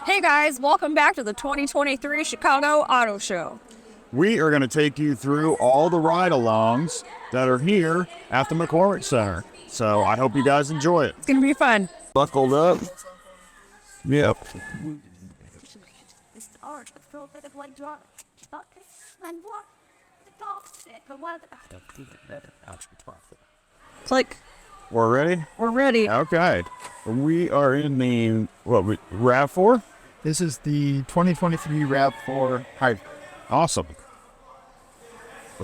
Hey guys, welcome back to the 2023 Chicago Auto Show. We are going to take you through all the ride-alongs that are here at the McCormick Center. So I hope you guys enjoy it. It's going to be fun. Buckled up. Yep. Click. We're ready? We're ready. Okay. We are in the, RAV4? This is the 2023 Rav4 Hybrid. Awesome.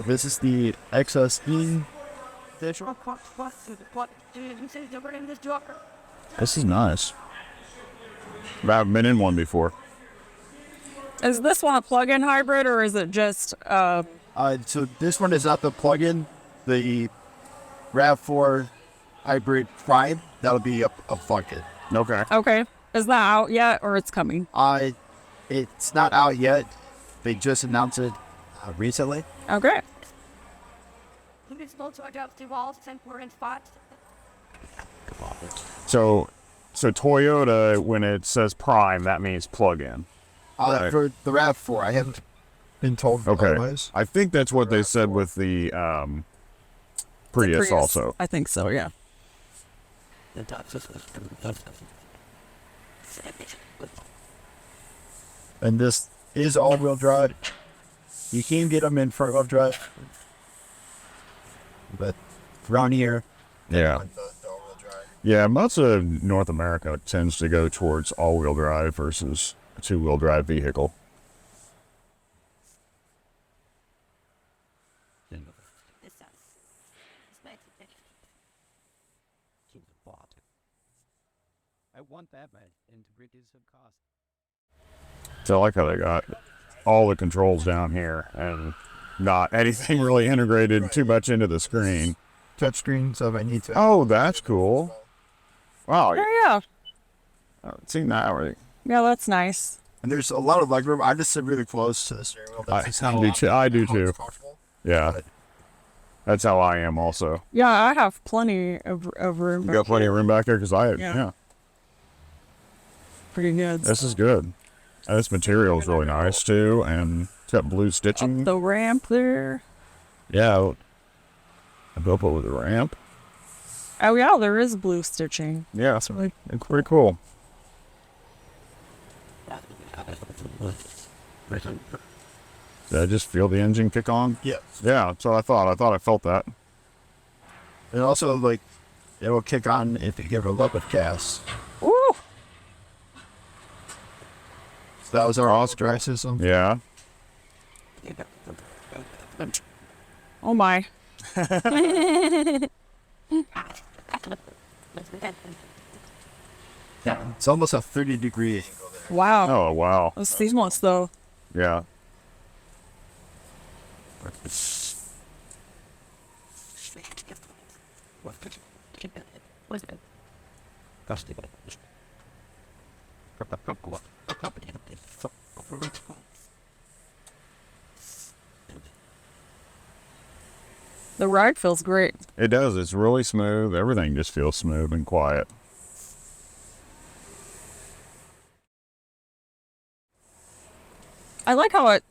This is the XSE. This is nice. I haven't been in one before. Is this one a plug-in hybrid or is it just... So this one is not the plug-in. The Rav4 Hybrid Prime, that'll be a plug-in. Okay. Okay. Is that out yet or it's coming? It's not out yet. They just announced it recently. Okay. So Toyota, when it says Prime, that means plug-in. Right. For the Rav4, I haven't been told otherwise. I think that's what they said with the Prius also. I think so, yeah. And this is all-wheel drive. You can get them in front-wheel drive, but around here, Yeah. the all-wheel drive. Yeah, most of North America tends to go towards all-wheel drive versus a two-wheel drive vehicle. I want that, man, and to reduce the cost. So I like how they got all the controls down here and not anything really integrated too much into the screen. Touchscreen, so if I need to. Oh, that's cool. Wow. Yeah. I haven't seen that already. Yeah, that's nice. And there's a lot of legroom. I just sit really close to the steering wheel. I do too. Yeah. That's how I am also. Yeah, I have plenty of room. You got plenty of room back there? Because yeah. Pretty good. This is good. And this material is really nice too, and it's got blue stitching. Up the ramp there. Yeah. I built it with a ramp. Oh yeah, there is blue stitching. Yeah, it's pretty cool. Did I just feel the engine kick on? Yeah. Yeah, that's what I thought. I thought I felt that. And also, like, it will kick on if you give it a little bit of gas. Woo! So that was our all drive system. Yeah. Oh my. Yeah. It's almost a 30-degree angle there. Wow. Oh, wow. Those seamless though. Yeah. The ride feels great. It does. It's really smooth. Everything just feels smooth and quiet. I like how it,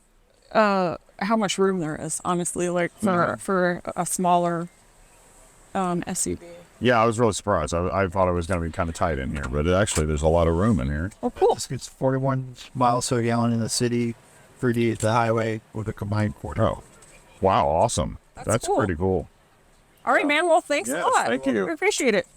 how much room there is. Honestly, like for a smaller SUV. Yeah, I was really surprised. I thought it was going to be kind of tight in here, but actually there's a lot of room in here. Oh, cool. This gets 41 miles per gallon in the city, 30 at the highway with a combined 40. Oh, wow. Awesome. That's cool. pretty cool. All right, man. Well, thanks a Yes, lot. thank you. We appreciate it.